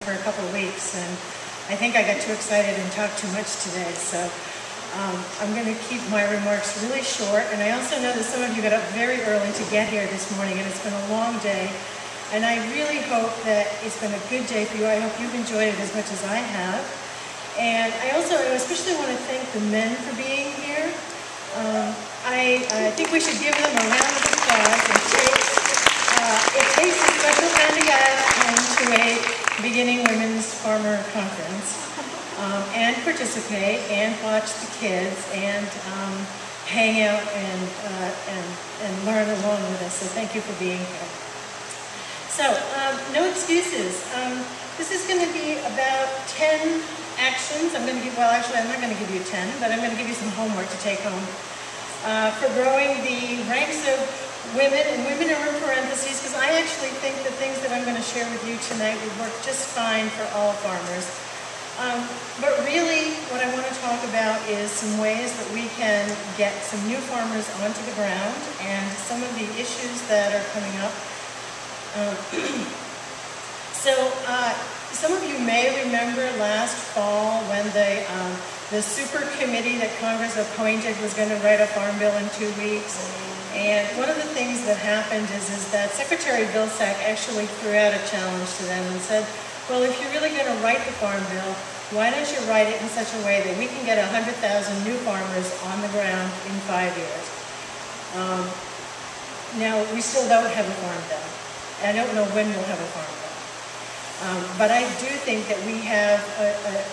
for a couple of weeks, and I think I got too excited and talked too much today, so I'm going to keep my remarks really short. And I also know that some of you got up very early to get here this morning, and it's been a long day, and I really hope that it's been a good day for you. I hope you've enjoyed it as much as I have. And I especially want to thank the men for being here. I think we should give them a round of applause. It takes a special kind of guy to come to a beginning women's farmer conference and participate and watch the kids and hang out and learn along with us. So thank you for being here. So no excuses. This is going to be about 10 actions. I'm not going to give you 10, but I'm going to give you some homework to take home for growing the ranks of women, and women are in parentheses because I actually think the things that I'm going to share with you tonight would work just fine for all farmers. But really what I want to talk about is some ways that we can get some new farmers onto the ground and some of the issues that are coming up. Some of you may remember last fall when the super committee that Congress appointed was going to write a farm bill in 2 weeks. And one of the things that happened is that Secretary Vilsack actually threw out a challenge to them and said, well, if you're really going to write the farm bill, why don't you write it in such a way that we can get 100,000 new farmers on the ground in 5 years? Now, we still don't have a farm bill. I don't know when we'll have a farm bill. But I do think that we have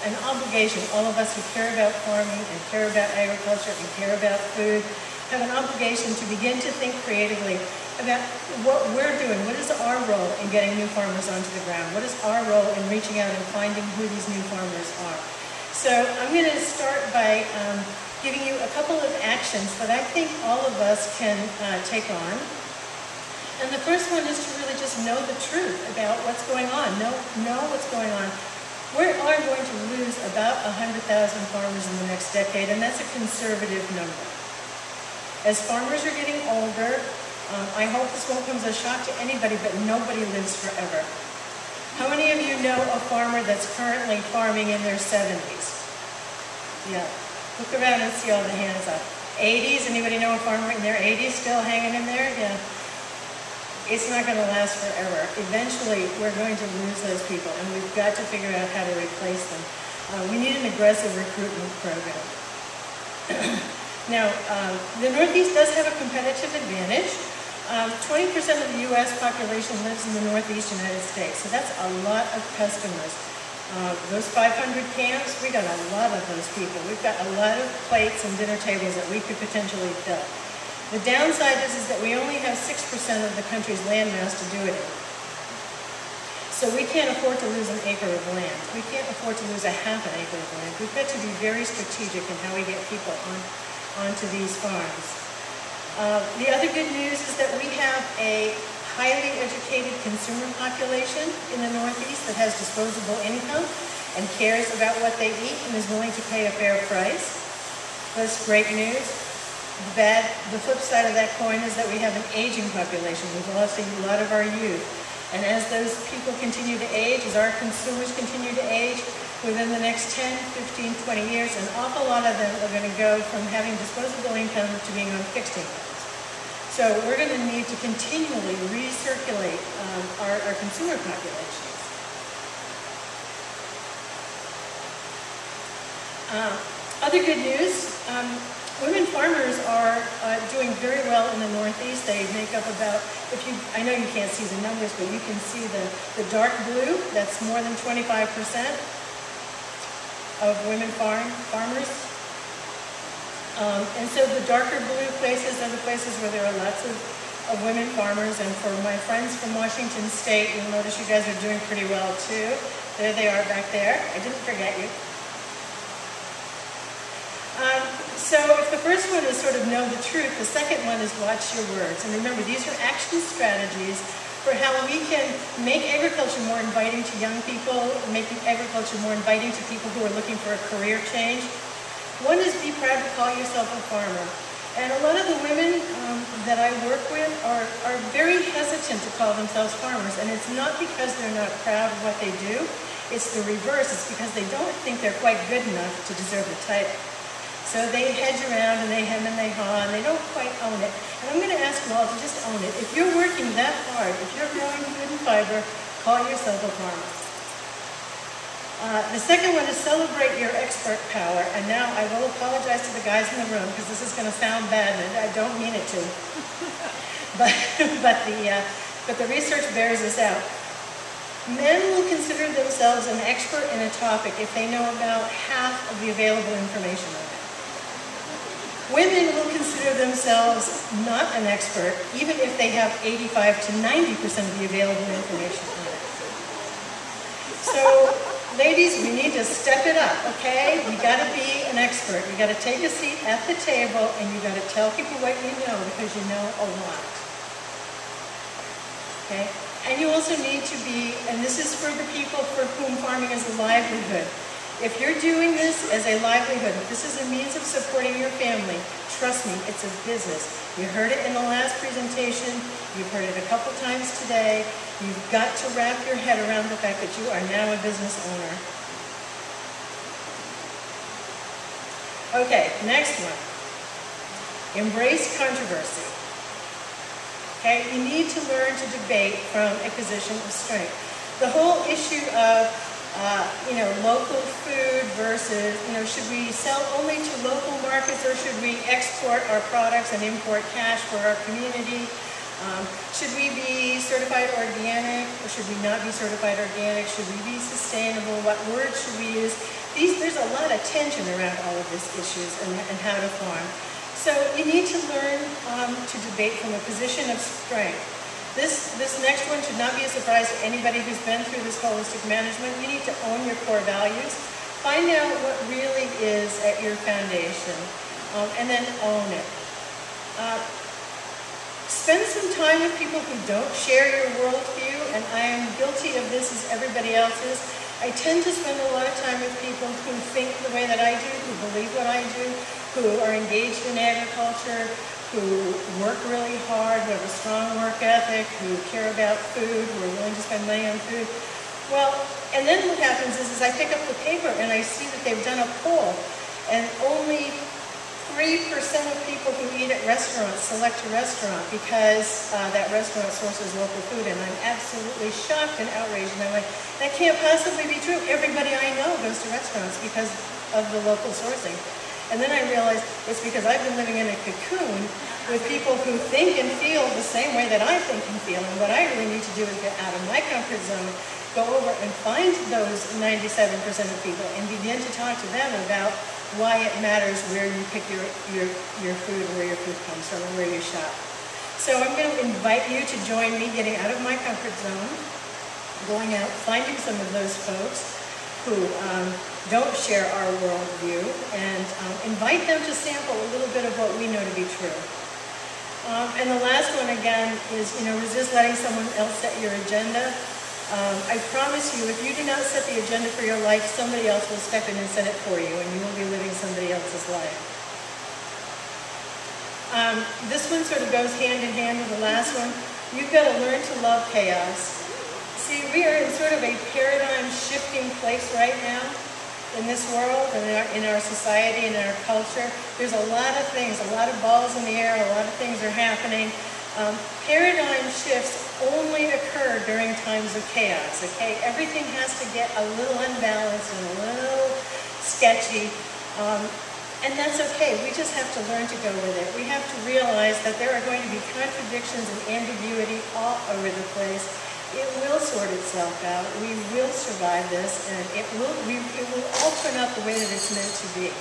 an obligation, all of us who care about farming and care about agriculture and care about food, have an obligation to begin to think creatively about what we're doing. What is our role in getting new farmers onto the ground? What is our role in reaching out and finding who these new farmers are? So I'm going to start by giving you a couple of actions that I think all of us can take on. And the first one is to really just know the truth about what's going on. Know what's going on. We are going to lose about 100,000 farmers in the next decade, and that's a conservative number. As farmers are getting older, I hope this won't come as a shock to anybody, but nobody lives forever. How many of you know a farmer that's currently farming in their 70s? Yeah. Look around and see all the hands up. 80s? Anybody know a farmer in their 80s still hanging in there? Yeah. It's not going to last forever. Eventually, we're going to lose those people, and we've got to figure out how to replace them. We need an aggressive recruitment program. Now, the Northeast does have a competitive advantage. 20% of the U.S. population lives in the Northeast United States, so that's a lot of customers. Those 500 camps, we got a lot of those people. We've got a lot of plates and dinner tables that we could potentially fill. The downside is that we only have 6% of the country's landmass to do it in. So we can't afford to lose an acre of land. We can't afford to lose a half an acre of land. We've got to be very strategic in how we get people onto these farms. The other good news is that we have a highly educated consumer population in the Northeast that has disposable income and cares about what they eat and is willing to pay a fair price. That's great news. The flip side of that coin is that we have an aging population. We've lost a lot of our youth. And as those people continue to age, as our consumers continue to age, within the next 10, 15, 20 years, an awful lot of them are going to go from having disposable income to being on fixed incomes. So we're going to need to continually recirculate our consumer populations. Other good news, women farmers are doing very well in the Northeast. They make up about, I know you can't see the numbers, but you can see the dark blue. That's more than 25% of women farmers. And so the darker blue places are the places where there are lots of women farmers. And for my friends from Washington State, you'll notice you guys are doing pretty well too. There they are back there. I didn't forget you. So if the first one is sort of know the truth, the second one is watch your words. And remember, these are action strategies for how we can make agriculture more inviting to young people, making agriculture more inviting to people who are looking for a career change. One is be proud to call yourself a farmer. And a lot of the women that I work with are very hesitant to call themselves farmers. And it's not because they're not proud of what they do. It's the reverse. It's because they don't think they're quite good enough to deserve the title. So they hedge around and they hem and they haw and they don't quite own it. And I'm going to ask you all to just own it. If you're working that hard, if you're growing food and fiber, call yourself a farmer. The second one is celebrate your expert power. And now I will apologize to the guys in the room because this is going to sound bad and I don't mean it to. But the research bears this out. Men will consider themselves an expert in a topic if they know about half of the available information on it. Women will consider themselves not an expert even if they have 85 to 90% of the available information on it. So, ladies, we need to step it up, okay? You gotta be an expert. You gotta take a seat at the table and you gotta tell people what you know because you know a lot. Okay? And you also need to be, and this is for the people for whom farming is a livelihood. If you're doing this as a livelihood, if this is a means of supporting your family, trust me, it's a business. You heard it in the last presentation, you've heard it a couple times today. You've got to wrap your head around the fact that you are now a business owner. Okay, next one. Embrace controversy. Okay, you need to learn to debate from a position of strength. The whole issue of, local food versus, should we sell only to local markets or should we export our products and import cash for our community? Should we be certified organic or should we not be certified organic? Should we be sustainable? What words should we use? There's a lot of tension around all of these issues and how to farm. So you need to learn to debate from a position of strength. This next one should not be a surprise to anybody who's been through this holistic management. You need to own your core values. Find out what really is at your foundation, and then own it. Spend some time with people who don't share your worldview, and I am guilty of this as everybody else is. I tend to spend a lot of time with people who think the way that I do, who believe what I do, who are engaged in agriculture, who work really hard, who have a strong work ethic, who care about food, who are willing to spend money on food. Well, and then what happens is I pick up the paper and I see that they've done a poll, and only 3% of people who eat at restaurants select a restaurant because that restaurant sources local food, and I'm absolutely shocked and outraged. And I'm like, that can't possibly be true. Everybody I know goes to restaurants because of the local sourcing. And then I realized it's because I've been living in a cocoon with people who think and feel the same way that I think and feel. And what I really need to do is get out of my comfort zone, go over and find those 97% of people and begin to talk to them about why it matters where you pick your food and where your food comes from and where you shop. So I'm going to invite you to join me getting out of my comfort zone, going out, finding some of those folks who don't share our worldview, and invite them to sample a little bit of what we know to be true. And the last one, again, is resist letting someone else set your agenda. I promise you, if you do not set the agenda for your life, somebody else will step in and set it for you, and you will be living somebody else's life. This one sort of goes hand in hand with the last one. You've got to learn to love chaos. See, we are in sort of a paradigm-shifting place right now in this world and in our society and in our culture. There's a lot of things, a lot of balls in the air, a lot of things are happening. Paradigm shifts only occur during times of chaos, okay? Everything has to get a little unbalanced and a little sketchy, and that's okay. We just have to learn to go with it. We have to realize that there are going to be contradictions and ambiguity all over the place. It will sort itself out. We will survive this, and it will all turn out the way that it's meant to be.